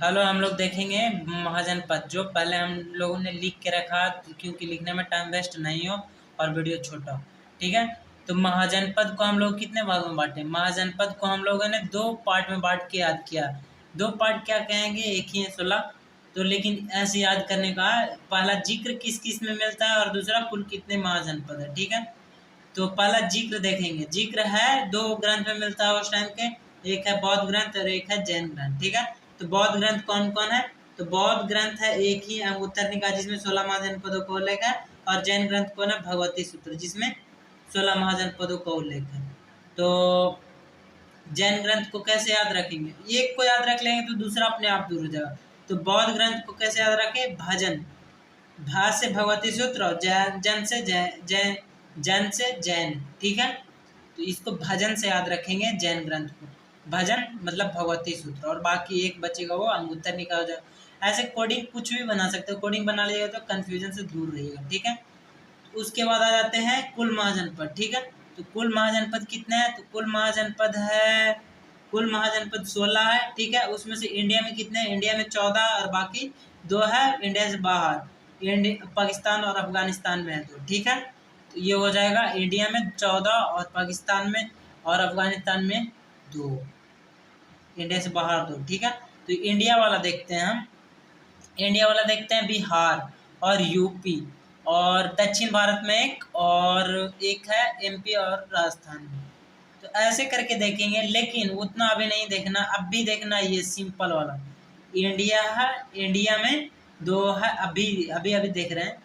Hello, हम लोग देखेंगे महाजनपद, जो पहले हम लोगों ने लिख के रखा क्योंकि लिखने में टाइम वेस्ट नहीं हो और वीडियो छोटा हो। ठीक है, तो महाजनपद को हम लोग कितने भागों में बांटे? महाजनपद को हम लोगों ने 2 पार्ट में बांट के याद किया। 2 पार्ट क्या कहेंगे, एक ही है 16। तो लेकिन ऐसे याद करने का है, पहला जिक्र किस किस में मिलता है और दूसरा कुल कितने महाजनपद है। ठीक है, तो पहला जिक्र देखेंगे। जिक्र है 2 ग्रंथ में मिलता है उस टाइम के, एक है बौद्ध ग्रंथ और एक है जैन ग्रंथ। ठीक है, तो बौद्ध ग्रंथ कौन कौन है? तो बौद्ध ग्रंथ है एक ही उत्तर निकाय जिसमें 16 महाजनपदों का उल्लेख है, और जैन ग्रंथ कौन है? भगवती सूत्र, जिसमें 16 महाजनपदों का उल्लेख है। तो जैन ग्रंथ को कैसे याद रखेंगे? एक को याद रख लेंगे तो दूसरा अपने आप दूर हो जाएगा। तो बौद्ध ग्रंथ को कैसे याद रखें? भजन, भा से भगवती सूत्र और जन से जैन से जैन। ठीक है, तो इसको भजन से याद रखेंगे जैन ग्रंथ को। भजन मतलब भगवती सूत्र, और बाकी एक बचेगा वो अंगुत्तर निकाल जाए। ऐसे कोडिंग कुछ भी बना सकते हो, कोडिंग बना लीजिएगा तो कंफ्यूजन से दूर रहिएगा। ठीक है, उसके बाद आ जाते हैं कुल महाजनपद। ठीक है, तो कुल महाजनपद कितने हैं? तो कुल महाजनपद 16 है। ठीक है, उसमें से इंडिया में कितने? इंडिया में 14 और बाकी 2 है इंडिया से बाहर, पाकिस्तान और अफगानिस्तान में है 2। ठीक है, तो ये हो जाएगा इंडिया में 14 और पाकिस्तान में और अफगानिस्तान में 2, इंडिया से बाहर 2। ठीक है, तो इंडिया वाला देखते हैं हम। इंडिया वाला देखते हैं बिहार और यूपी, और दक्षिण भारत में एक, और एक है एमपी और राजस्थान में। तो ऐसे करके देखेंगे, लेकिन उतना अभी नहीं देखना, अब भी देखना ये सिंपल वाला। इंडिया है, इंडिया में 2 है, अभी अभी अभी देख रहे हैं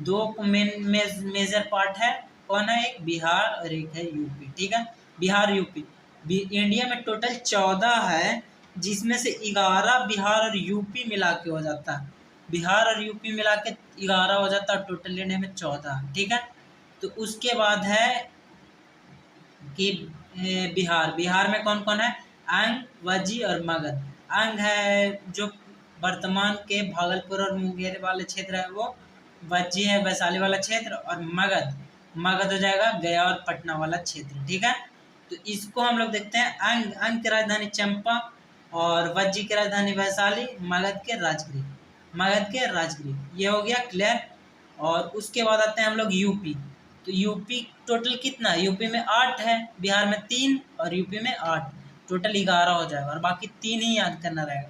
2 मेजर पार्ट है। कौन है? एक बिहार और एक है यूपी। ठीक है, बिहार यूपी। इंडिया में टोटल 14 है, जिसमें से 11 बिहार और यूपी मिला के हो जाता है। बिहार और यूपी मिला के 11 हो जाता है, टोटल इंडिया में 14। ठीक है, तो उसके बाद है कि बिहार में कौन कौन है? अंग, वज्जी और मगध। अंग है जो वर्तमान के भागलपुर और मुंगेर वाले क्षेत्र है वो, वज्जी है वैशाली वाला क्षेत्र, और मगध हो जाएगा गया और पटना वाला क्षेत्र। ठीक है, तो इसको हम लोग देखते हैं। अंग की राजधानी चंपा, और वज्जी की राजधानी वैशाली, मगध के राजगृह। ये हो गया क्लियर। और उसके बाद आते हैं हम लोग यूपी। तो यूपी टोटल कितना है? यूपी में 8 है, बिहार में 3 और यूपी में 8, टोटल 11 हो जाएगा, और बाकी 3 ही याद करना रहेगा।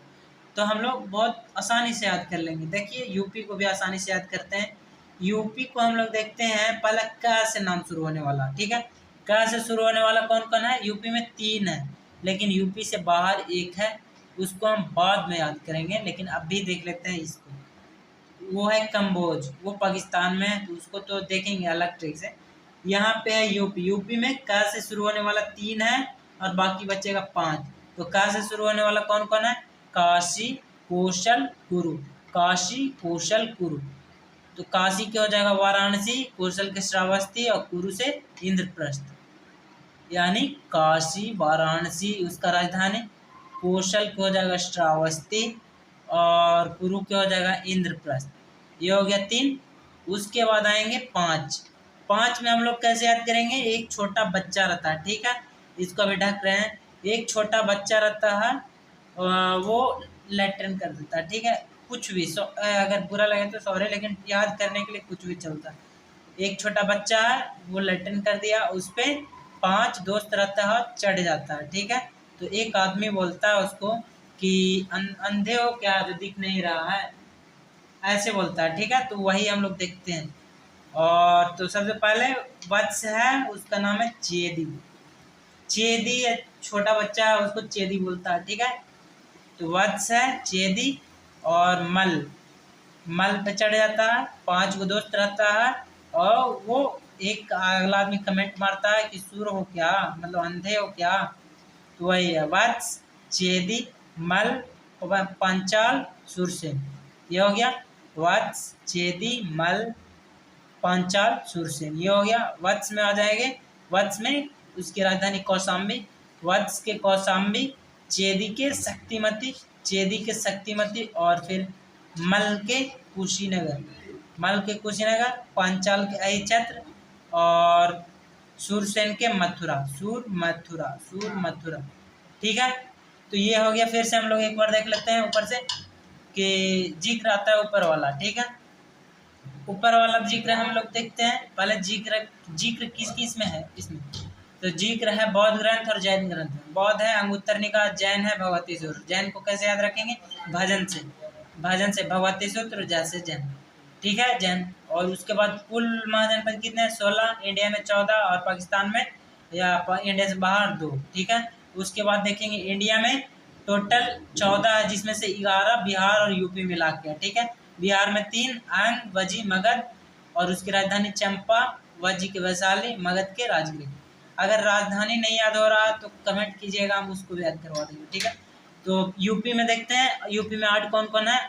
तो हम लोग बहुत आसानी से याद कर लेंगे। देखिए, यूपी को भी आसानी से याद करते हैं। यूपी को हम लोग देखते हैं, पहले क से नाम शुरू होने वाला। ठीक है, क से शुरू होने वाला कौन कौन है? यूपी में 3 है, लेकिन यूपी से बाहर एक है, उसको हम बाद में याद करेंगे, लेकिन अभी देख लेते हैं इसको। वो है कम्बोज, वो पाकिस्तान में है, तो उसको तो देखेंगे अलग ट्रिक से। यहाँ पे है यूपी। यूपी में क से शुरू होने वाला 3 है, और बाकी बचेगा 5। तो क से शुरू होने वाला कौन कौन है? काशी, कौशल, कुरु। काशी, कौशल, कुरु। तो काशी के हो जाएगा वाराणसी, कौशल के श्रावस्ती, और कुरु से इंद्रप्रस्थ। यानी काशी, वाराणसी उसका राजधानी, कौशल के हो जाएगा श्रावस्ती, और कुरु के हो जाएगा इंद्रप्रस्थ। ये हो गया 3। उसके बाद आएंगे 5। 5 में हम लोग कैसे याद करेंगे? एक छोटा बच्चा रहता है। ठीक है, इसको अभी ढक रहे हैं। एक छोटा बच्चा रहता है, वो लैट्रिन कर देता है। ठीक है, कुछ भी अगर बुरा लगे तो सॉरी, लेकिन याद करने के लिए कुछ भी चलता है। एक छोटा बच्चा है, वो लैट्रिन कर दिया, उस पर 5 दोस्त रहता है, चढ़ जाता है। ठीक है, तो एक आदमी बोलता है उसको कि अंधे हो क्या जो दिख नहीं रहा है, ऐसे बोलता है। ठीक है, तो वही हम लोग देखते हैं। और तो सबसे पहले वत्स है, उसका नाम है चेदी। चेदी छोटा बच्चा है, उसको चेदी बोलता है। ठीक है, तो वत्स है, चेदी और मल पे चढ़ जाता है, 5 को दोस्त रहता है, और वो एक अगला आदमी कमेंट मारता है कि सूर हो क्या, मतलब अंधे हो क्या। तो वही है वत्स, चेदी, मल, पंचाल, सुरसेन। ये हो गया वत्स, चेदी, मल, पांचाल, सुरसेन। ये हो गया। वत्स में आ जाएंगे, वत्स में उसकी राजधानी कौशाम्बी, वत्स के कौशाम्बी, चेदी के शक्तिमती, और फिर मल के कुशीनगर, पांचाल के अहिच्छत्र, और सुरसेन के मथुरा। ठीक है, तो ये हो गया। फिर से हम लोग एक बार देख लेते हैं ऊपर से कि जिक्र आता है ऊपर वाला, ठीक है। ऊपर वाला जिक्र हम लोग देखते हैं। पहले जिक्र जिक्र किस किस में है इसमें, तो जिक्र है बौद्ध ग्रंथ और जैन ग्रंथ में। बौद्ध है अंगुत्तर निकाय, जैन है भगवती सूत्र। जैन को कैसे याद रखेंगे, भजन से, भजन से भगवती सूत्र जैसे जैन, ठीक है जैन। और उसके बाद कुल महाजनपद कितने हैं, 16, इंडिया में 14 और पाकिस्तान में या इंडिया से बाहर 2, ठीक है। उसके बाद देखेंगे इंडिया में टोटल 14 है, जिसमें से 11 बिहार और यूपी मिला के, ठीक है। बिहार में 3 अंग, वजी, मगध, और उसकी राजधानी चंपा, वजी के वैशाली, मगध के राजगीर। अगर राजधानी नहीं याद हो रहा तो कमेंट कीजिएगा, हम उसको भी याद करवा देंगे, ठीक है। तो यूपी में देखते हैं, यूपी में 8 कौन कौन है।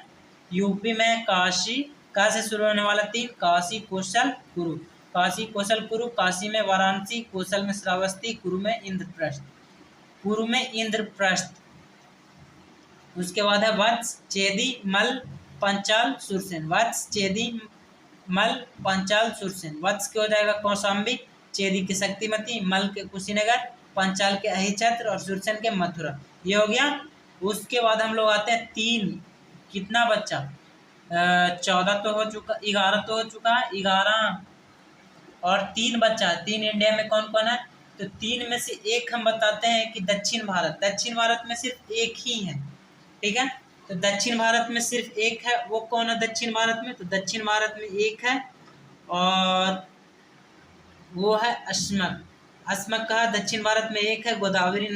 यूपी में काशी, का से शुरू होने वाला 3, काशी, कौशल, कुरु। काशी, कौशल, कुरु। काशी में वाराणसी, कौशल में श्रावस्ती, कुरु में इंद्रप्रस्थ, कुरु में इंद्रप्रस्थ। उसके बाद है वत्स, चेदी, मल, पंचाल, सुरसेन। वत्स, चेदी, मल, पंचाल, सुरसेन। वत्स के हो जाएगा कौशाम्बी, चेदी के शक्तिमती, मल के कुशीनगर, पंचाल के अहिछत्र और सुरसेन के मथुरा। ये हो गया। उसके बाद हम लोग आते हैं 3, कितना बच्चा, 14 तो हो चुका, 11 तो हो चुका है, 11 और 3 बच्चा है। 3 इंडिया में कौन कौन है, तो 3 में से एक हम बताते हैं कि दक्षिण भारत, दक्षिण भारत में सिर्फ एक ही है, ठीक है। तो दक्षिण भारत में सिर्फ एक है, वो कौन है दक्षिण भारत में, तो दक्षिण भारत में एक है और वो है अस्मक। अस्मक कहा दक्षिण भारत में एक है, गोदावरी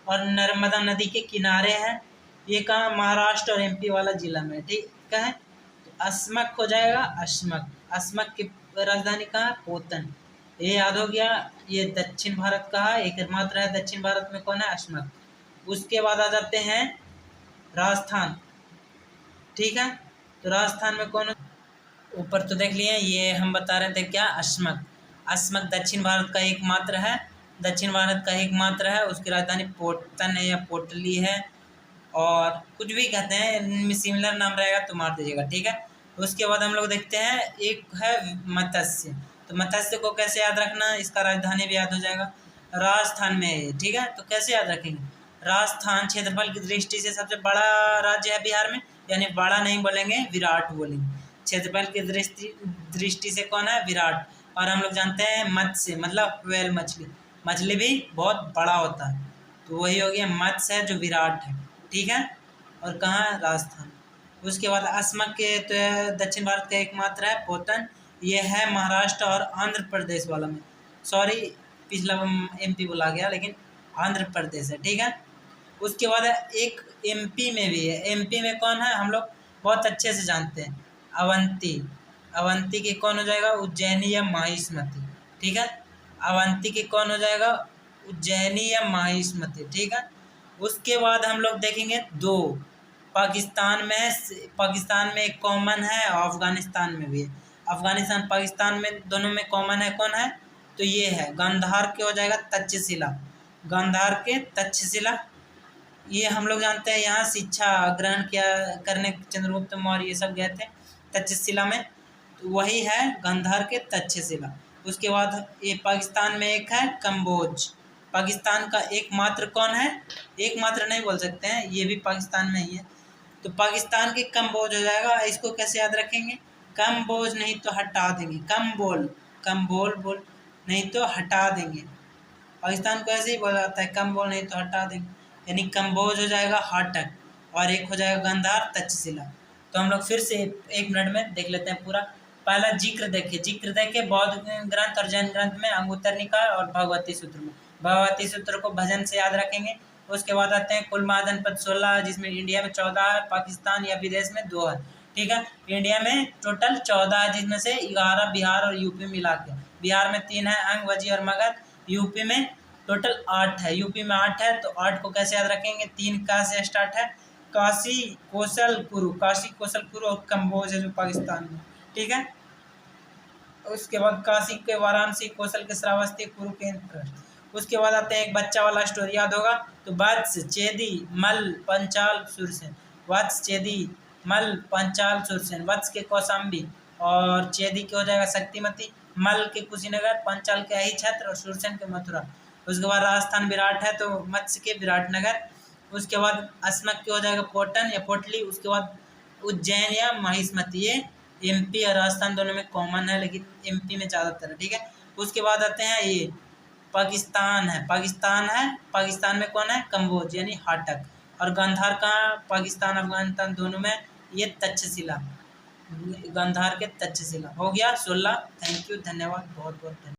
और नर्मदा नदी के किनारे है। ये कहाँ, महाराष्ट्र और एमपी वाला जिला में, ठीक है। तो अस्मक हो जाएगा, अस्मक। अस्मक की राजधानी कहाँ, पोतन। ये याद हो गया। ये दक्षिण भारत का है, एकमात्र है दक्षिण भारत में कौन है, अस्मक। उसके बाद आ जाते हैं राजस्थान, ठीक है। तो राजस्थान में कौन, ऊपर तो देख लिए, ये हम बता रहे थे क्या, अस्मक। अस्मक दक्षिण भारत का एकमात्र है, दक्षिण भारत का एकमात्र है। उसकी राजधानी पोटन है या पोटली है, और कुछ भी कहते हैं, इनमें सिमिलर नाम रहेगा तो मार दीजिएगा, ठीक है। उसके बाद हम लोग देखते हैं एक है मत्स्य। तो मत्स्य को कैसे याद रखना, इसका राजधानी भी याद हो जाएगा, राजस्थान में है, ठीक है। तो कैसे याद रखेंगे, राजस्थान क्षेत्रफल की दृष्टि से सबसे बड़ा राज्य है बिहार में, यानी बड़ा नहीं बोलेंगे, विराट बोलेंगे। क्षेत्रफल की दृष्टि से कौन है, विराट। और हम लोग जानते हैं मत्स्य मतलब व्हेल मछली, मछली भी बहुत बड़ा होता है, तो वही हो गया मत्स्य है जो विराट है, ठीक है। और कहाँ है, राजस्थान। उसके बाद अस्मक के तो दक्षिण भारत का एकमात्र है, पोतन। ये है महाराष्ट्र और आंध्र प्रदेश वाला में, सॉरी पिछला एमपी बोला गया, लेकिन आंध्र प्रदेश है, ठीक है। उसके बाद एक एमपी में भी है। एमपी में कौन है, हम लोग बहुत अच्छे से जानते हैं, अवंती। अवंती के कौन हो जाएगा, उज्जैनी या माहिष्मती, ठीक है। अवंती के कौन हो जाएगा, उज्जैनी या माहिष्मती, ठीक है। उसके बाद हम लोग देखेंगे 2, पाकिस्तान में, पाकिस्तान में एक कॉमन है और अफगानिस्तान में भी है। अफगानिस्तान पाकिस्तान में दोनों में कॉमन है, कौन है, तो ये है गांधार के हो जाएगा तक्षशिला, गांधार के तक्षशिला। ये हम लोग जानते हैं, यहाँ शिक्षा ग्रहण किया करने चंद्रगुप्त मौर्य ये सब गए थे तक्षशिला में, तो वही है गांधार के तक्षशिला। उसके बाद ये पाकिस्तान में एक है कम्बोज। पाकिस्तान का एकमात्र कौन है, एकमात्र नहीं बोल सकते हैं, ये भी पाकिस्तान में ही है, तो पाकिस्तान के कम्बोज हो जाएगा। इसको कैसे याद रखेंगे, कम्बोज नहीं तो हटा देंगे, कम बोल, कम बोल बोल नहीं तो हटा देंगे। पाकिस्तान को ऐसे ही बोला जाता है, कम बोल नहीं तो हटा देंगे, यानी कम्बोज हो जाएगा हाटक, और एक हो जाएगा गांधार तक्षशिला। तो हम लोग फिर से 1 मिनट में देख लेते हैं पूरा। पहला जिक्र देखिए, जिक्र देखिए बौद्ध ग्रंथ और जैन ग्रंथ में, अंगुत्तर निकाय और भगवती सूत्र में। भगवती सूत्र को भजन से याद रखेंगे। उसके बाद आते हैं कुल महाजनपद 16, जिसमें इंडिया में 14 है, पाकिस्तान या विदेश में 2 है, ठीक है। इंडिया में टोटल 14 है, जिसमें से 11 बिहार और यूपी मिला के। बिहार में 3 है, अंग, वजी और मगध। यूपी में टोटल 8 है, यूपी में 8 है, तो 8 को कैसे याद रखेंगे, 3 का से स्टार्ट है, काशी, कौशल, कुरु। काशी, कौशल, कुरु और कम्बोज है जो पाकिस्तान में, ठीक है। उसके बाद काशी के वाराणसी, कौशल के श्रावस्ती, कुरु के इंद्रप्रस्थ। उसके बाद आते हैं एक बच्चा वाला स्टोरी, याद होगा, तो वत्स, चेदी, मल, पंचाल, सुरसेन। वत्स, चेदी, मल, पंचाल, सुरसेन। वत्स के कौशाम्बी और चेदी के हो जाएगा शक्तिमती, मल के कुशीनगर, पंचाल के अहिछत्र और सुरसेन के मथुरा। उसके बाद राजस्थान विराट है, तो मत्स्य के विराटनगर। उसके बाद अस्मक क्या हो जाएगा, पोटन या पोटली। उसके बाद उज्जैन या महिष्मती, ये एमपी और राजस्थान दोनों में कॉमन है, लेकिन एमपी में ज़्यादातर है, ठीक है। उसके बाद आते हैं ये पाकिस्तान है, पाकिस्तान में कौन है, कम्बोज यानी हाटक। और गांधार कहाँ, पाकिस्तान अफगानिस्तान दोनों में, ये तक्षशिला, गांधार के तक्षशिला। हो गया 16। थैंक यू, धन्यवाद, बहुत बहुत धन्यवाद।